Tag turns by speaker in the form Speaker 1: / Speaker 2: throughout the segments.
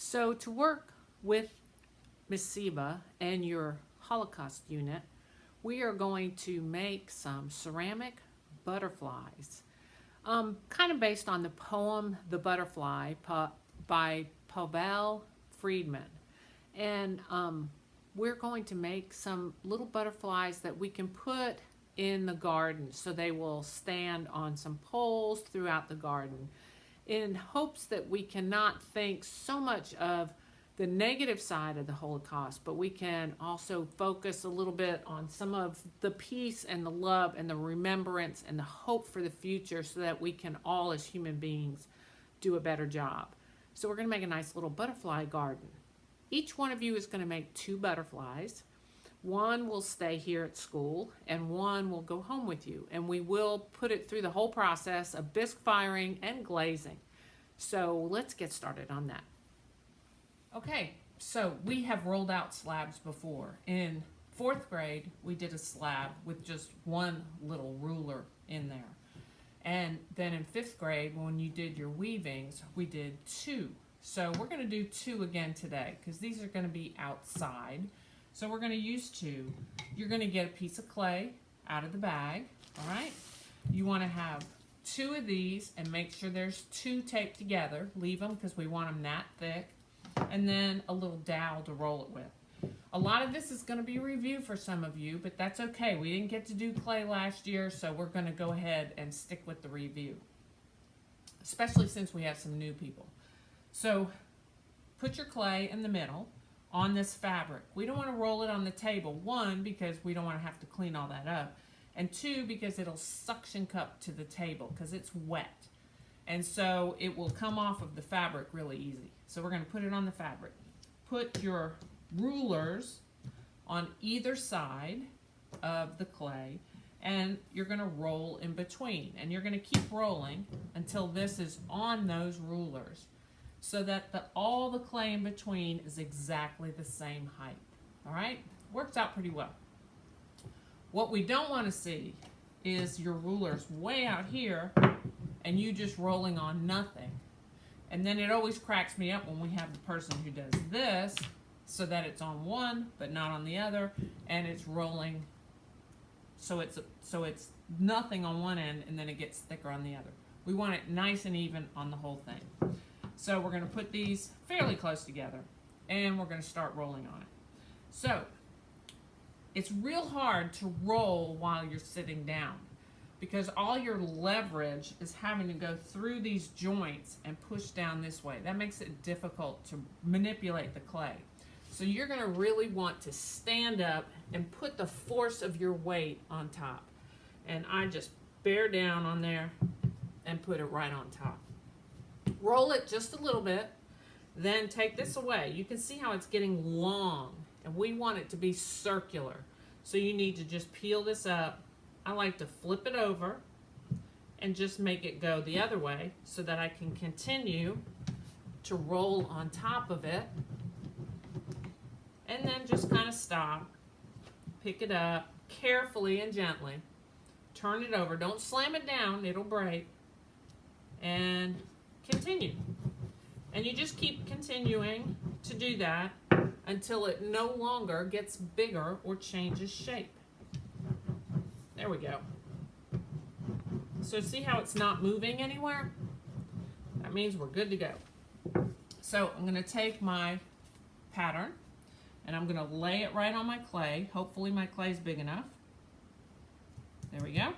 Speaker 1: So to work with Miss Seba and your Holocaust unit, we are going to make some ceramic butterflies, kind of based on the poem The Butterfly by Pavel Friedman. And we're going to make some little butterflies that we can put in the garden so they will stand on some poles throughout the garden, in hopes that we cannot think so much of the negative side of the Holocaust, but we can also focus a little bit on some of the peace and the love and the remembrance and the hope for the future, so that we can all as human beings do a better job. So we're going to make a nice little butterfly garden. Each one of you is going to make 2 butterflies. One will stay here at school and one will go home with you, and we will put it through the whole process of bisque firing and glazing. So let's get started on that. Okay, so we have rolled out slabs before. In 4th grade, we did a slab with just one little ruler in there. And then in 5th grade, when you did your weavings, we did 2. So we're going to do 2 again today, because these are going to be outside. So we're going to use 2. You're going to get a piece of clay out of the bag, all right? You want to have 2 of these and make sure there's 2 taped together. Leave them because we want them that thick. And then a little dowel to roll it with. A lot of this is going to be a review for some of you, but that's okay. We didn't get to do clay last year, so we're going to go ahead and stick with the review, especially since we have some new people. So put your clay in the middle on this fabric. We don't want to roll it on the table. 1, because we don't want to have to clean all that up. And 2, because it'll suction cup to the table because it's wet. And so it will come off of the fabric really easy. So we're going to put it on the fabric. Put your rulers on either side of the clay, and you're going to roll in between. And you're going to keep rolling until this is on those rulers, so that all the clay in between is exactly the same height. All right? Works out pretty well. What we don't want to see is your rulers way out here and you just rolling on nothing. And then it always cracks me up when we have the person who does this so that it's on one but not on the other, and it's rolling so it's nothing on one end and then it gets thicker on the other. We want it nice and even on the whole thing. So we're going to put these fairly close together and we're going to start rolling on it. So it's real hard to roll while you're sitting down, because all your leverage is having to go through these joints and push down this way. That makes it difficult to manipulate the clay. So you're going to really want to stand up and put the force of your weight on top. And I just bear down on there and put it right on top. Roll it just a little bit, then take this away. You can see how it's getting long, and we want it to be circular. So you need to just peel this up. I like to flip it over and just make it go the other way so that I can continue to roll on top of it, and then just kind of stop, pick it up carefully and gently, turn it over, don't slam it down, it'll break, and continue. And you just keep continuing to do that until it no longer gets bigger or changes shape. There we go. So see how it's not moving anywhere? That means we're good to go. So I'm going to take my pattern and I'm going to lay it right on my clay. Hopefully my clay is big enough. There we go.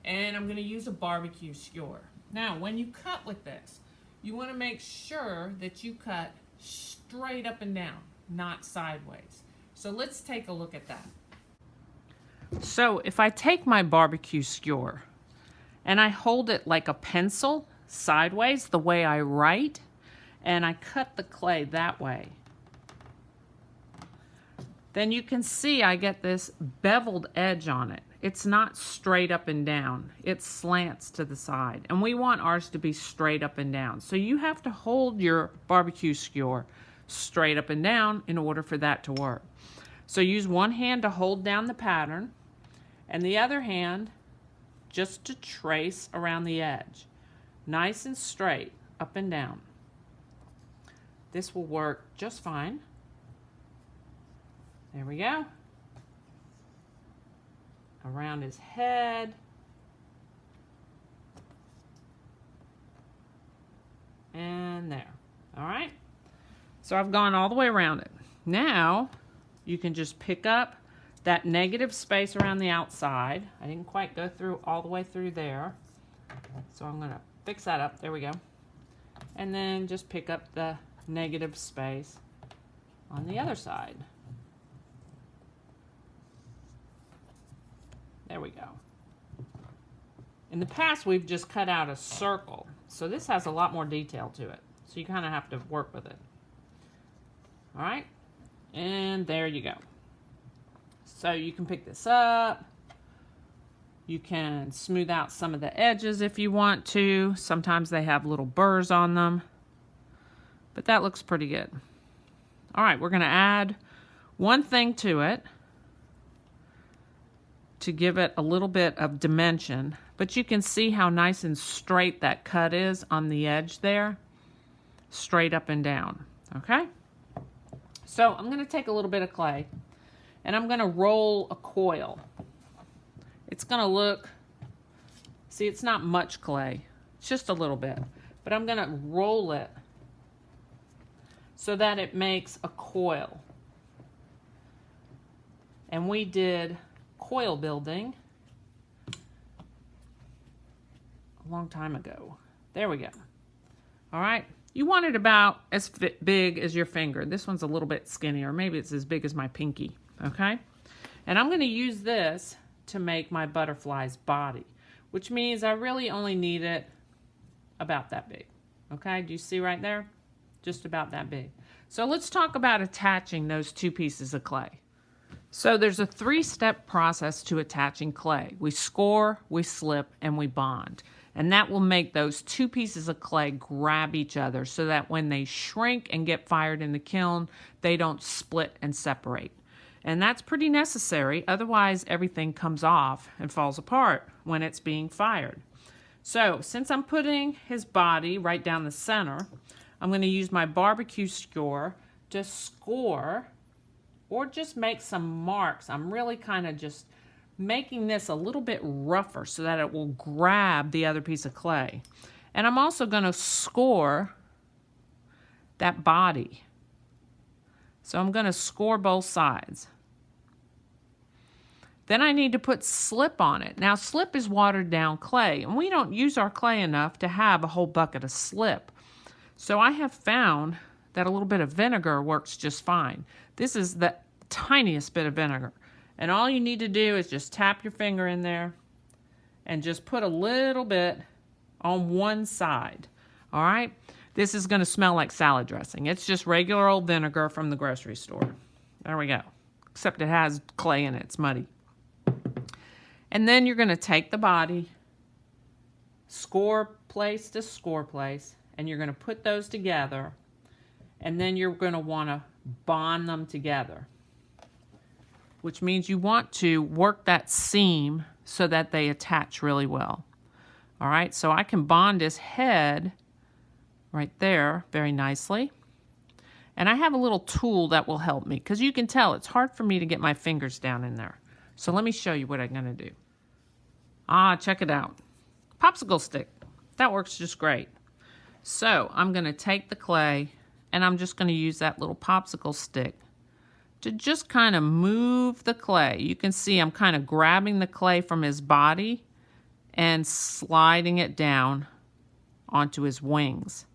Speaker 1: And I'm going to use a barbecue skewer. Now, when you cut with this, you want to make sure that you cut straight up and down, not sideways. So let's take a look at that. So if I take my barbecue skewer and I hold it like a pencil sideways, the way I write, and I cut the clay that way, then you can see I get this beveled edge on it. It's not straight up and down. It slants to the side. And we want ours to be straight up and down. So you have to hold your barbecue skewer straight up and down in order for that to work. So use one hand to hold down the pattern and the other hand just to trace around the edge. Nice and straight, up and down. this will work just fine. There we go. Around his head. And there. All right. So I've gone all the way around it. Now you can just pick up that negative space around the outside. I didn't quite go through all the way through there. So I'm going to fix that up. There we go. And then just pick up the negative space on the other side. There we go. In the past, we've just cut out a circle. So this has a lot more detail to it. So you kind of have to work with it. All right. And there you go. So you can pick this up. You can smooth out some of the edges if you want to. Sometimes they have little burrs on them. But that looks pretty good. All right, we're going to add one thing to it to give it a little bit of dimension. But you can see how nice and straight that cut is on the edge there. Straight up and down. Okay? So I'm going to take a little bit of clay and I'm going to roll a coil. It's going to look, see, it's not much clay. It's just a little bit. But I'm going to roll it so that it makes a coil. And we did coil building a long time ago. There we go. All right. You want it about as big as your finger. This one's a little bit skinnier. Maybe it's as big as my pinky. Okay. And I'm going to use this to make my butterfly's body, which means I really only need it about that big. Okay. Do you see right there? Just about that big. So let's talk about attaching those two pieces of clay. So there's a 3-step process to attaching clay. We score, we slip, and we bond. And that will make those two pieces of clay grab each other so that when they shrink and get fired in the kiln, they don't split and separate. And that's pretty necessary. Otherwise, everything comes off and falls apart when it's being fired. So since I'm putting his body right down the center, I'm going to use my barbecue skewer to score or just make some marks. I'm really kind of just making this a little bit rougher so that it will grab the other piece of clay. And I'm also going to score that body. So I'm going to score both sides. Then I need to put slip on it. Now slip is watered down clay, and we don't use our clay enough to have a whole bucket of slip. So I have found that a little bit of vinegar works just fine. This is the tiniest bit of vinegar. And all you need to do is just tap your finger in there and just put a little bit on one side. All right? This is going to smell like salad dressing. It's just regular old vinegar from the grocery store. There we go. Except it has clay in it. It's muddy. And then you're going to take the body, score place to score place, and you're going to put those together. And then you're going to want to bond them together, which means you want to work that seam so that they attach really well. All right, so I can bond his head right there very nicely. And I have a little tool that will help me because you can tell it's hard for me to get my fingers down in there. So let me show you what I'm going to do. Check it out. Popsicle stick. That works just great. So I'm going to take the clay and I'm just going to use that little popsicle stick to just kind of move the clay. You can see I'm kind of grabbing the clay from his body and sliding it down onto his wings,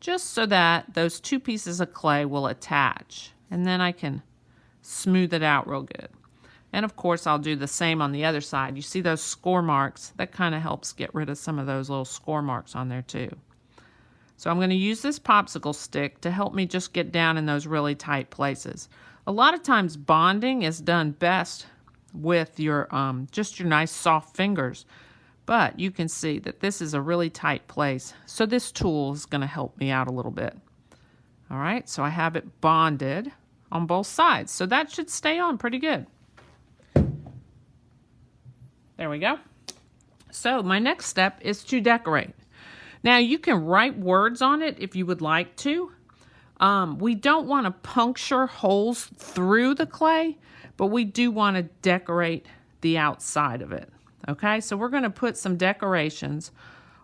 Speaker 1: just so that those two pieces of clay will attach. And then I can smooth it out real good. And of course, I'll do the same on the other side. You see those score marks? That kind of helps get rid of some of those little score marks on there too. So I'm going to use this popsicle stick to help me just get down in those really tight places. A lot of times bonding is done best with your just your nice soft fingers. But you can see that this is a really tight place. So this tool is going to help me out a little bit. All right, so I have it bonded on both sides. So that should stay on pretty good. There we go. So my next step is to decorate. Now you can write words on it if you would like to. We don't want to puncture holes through the clay, but we do want to decorate the outside of it. Okay, so we're going to put some decorations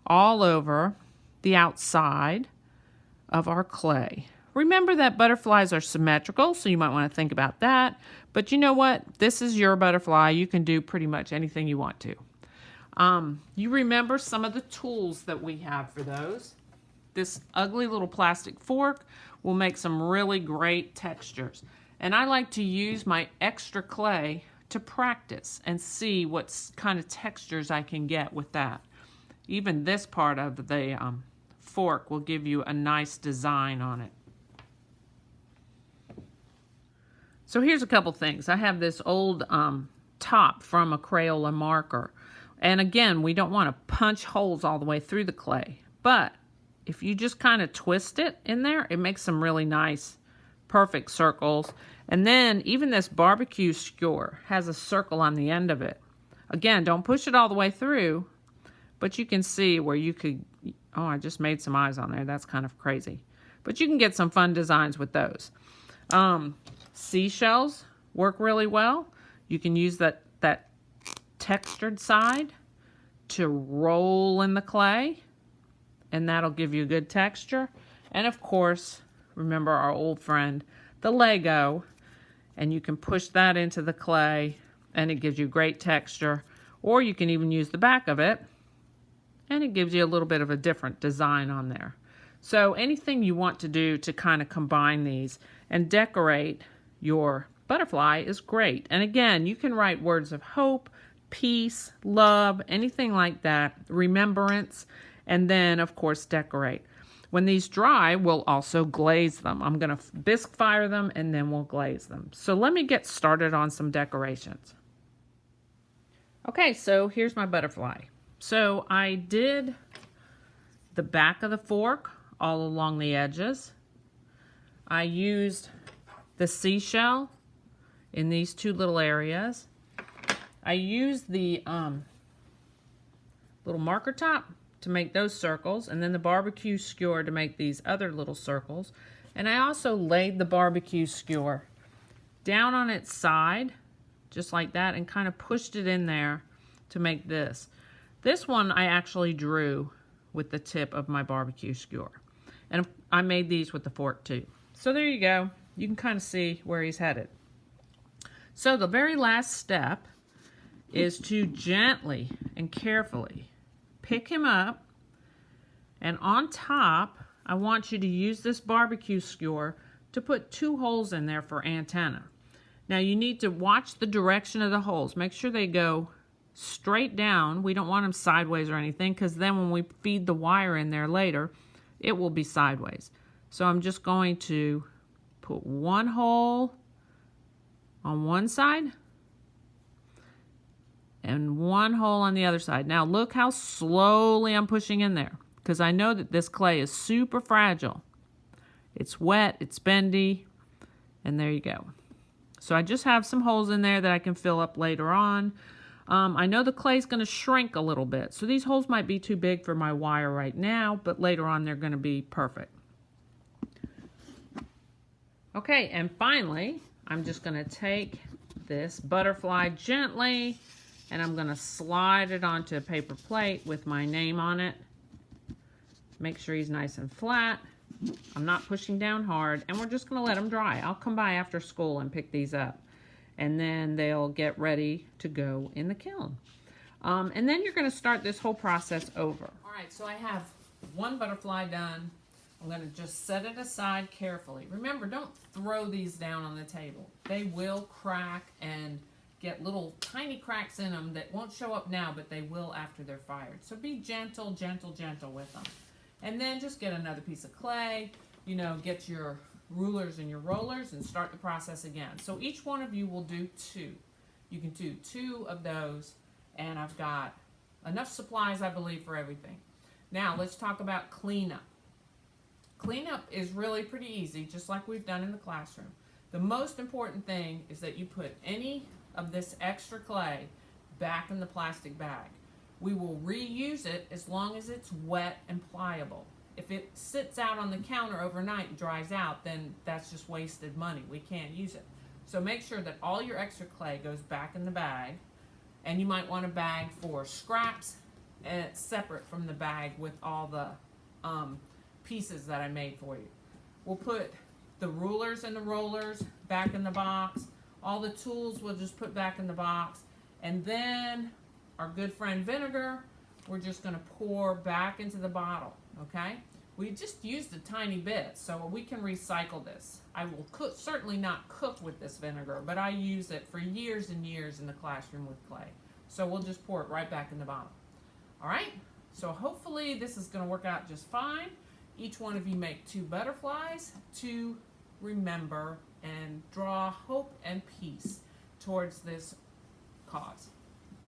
Speaker 1: all over the outside of our clay. Remember that butterflies are symmetrical, so you might want to think about that. But you know what? This is your butterfly. You can do pretty much anything you want to. You remember some of the tools that we have for those. This ugly little plastic fork will make some really great textures. And I like to use my extra clay to practice and see what kind of textures I can get with that. Even this part of the fork will give you a nice design on it. So here's a couple things. I have this old top from a Crayola marker. And again, we don't want to punch holes all the way through the clay. But if you just kind of twist it in there, it makes some really nice, perfect circles. And then even this barbecue skewer has a circle on the end of it. Again, don't push it all the way through, but you can see where you could, oh, I just made some eyes on there. That's kind of crazy. But you can get some fun designs with those. Seashells work really well. You can use that textured side to roll in the clay, and that'll give you a good texture. And of course, remember our old friend, the Lego, and you can push that into the clay and it gives you great texture. Or you can even use the back of it and it gives you a little bit of a different design on there. So anything you want to do to kind of combine these and decorate your butterfly is great. And again, you can write words of hope, peace, love, anything like that, remembrance, and then of course decorate. When these dry, we'll also glaze them. I'm going to bisque fire them and then we'll glaze them. So let me get started on some decorations. Okay, so here's my butterfly. So I did the back of the fork all along the edges. I used the seashell in these two little areas. I used the little marker top to make those circles, and then the barbecue skewer to make these other little circles. And I also laid the barbecue skewer down on its side, just like that, and kind of pushed it in there to make this. This one I actually drew with the tip of my barbecue skewer. And I made these with the fork too. So there you go. You can kind of see where he's headed. So the very last step is to gently and carefully pick him up, and on top I want you to use this barbecue skewer to put 2 holes in there for antenna. Now you need to watch the direction of the holes. Make sure they go straight down. We don't want them sideways or anything, because then when we feed the wire in there later, it will be sideways. So I'm just going to put 1 hole on one side and 1 hole on the other side. Now look how slowly I'm pushing in there, because I know that this clay is super fragile. It's wet, it's bendy, and there you go. So I just have some holes in there that I can fill up later on. I know the clay is going to shrink a little bit, so these holes might be too big for my wire right now, but later on they're going to be perfect. Okay, and finally, I'm just going to take this butterfly gently, and I'm going to slide it onto a paper plate with my name on it. Make sure he's nice and flat. I'm not pushing down hard, and we're just going to let them dry. I'll come by after school and pick these up, and then they'll get ready to go in the kiln. And then you're going to start this whole process over. All right, so I have 1 butterfly done. I'm going to just set it aside carefully. Remember, don't throw these down on the table. They will crack and get little tiny cracks in them that won't show up now, but they will after they're fired. So be gentle, gentle, gentle with them. And then just get another piece of clay, get your rulers and your rollers and start the process again. So each one of you will do 2. You can do 2 of those, and I've got enough supplies, I believe, for everything. Now let's talk about cleanup. Cleanup is really pretty easy, just like we've done in the classroom. The most important thing is that you put any of this extra clay back in the plastic bag. We will reuse it as long as it's wet and pliable. if it sits out on the counter overnight and dries out, then that's just wasted money. We can't use it. So make sure that all your extra clay goes back in the bag, and you might want a bag for scraps, and it's separate from the bag with all the pieces that I made for you. We'll put the rulers and the rollers back in the box. All the tools we'll just put back in the box. And then our good friend vinegar, we're just going to pour back into the bottle, okay? We just used a tiny bit, so we can recycle this. I will certainly not cook with this vinegar, but I use it for years and years in the classroom with clay. So we'll just pour it right back in the bottle. All right, so hopefully this is going to work out just fine. Each one of you make 2 butterflies to remember and draw hope and peace towards this cause.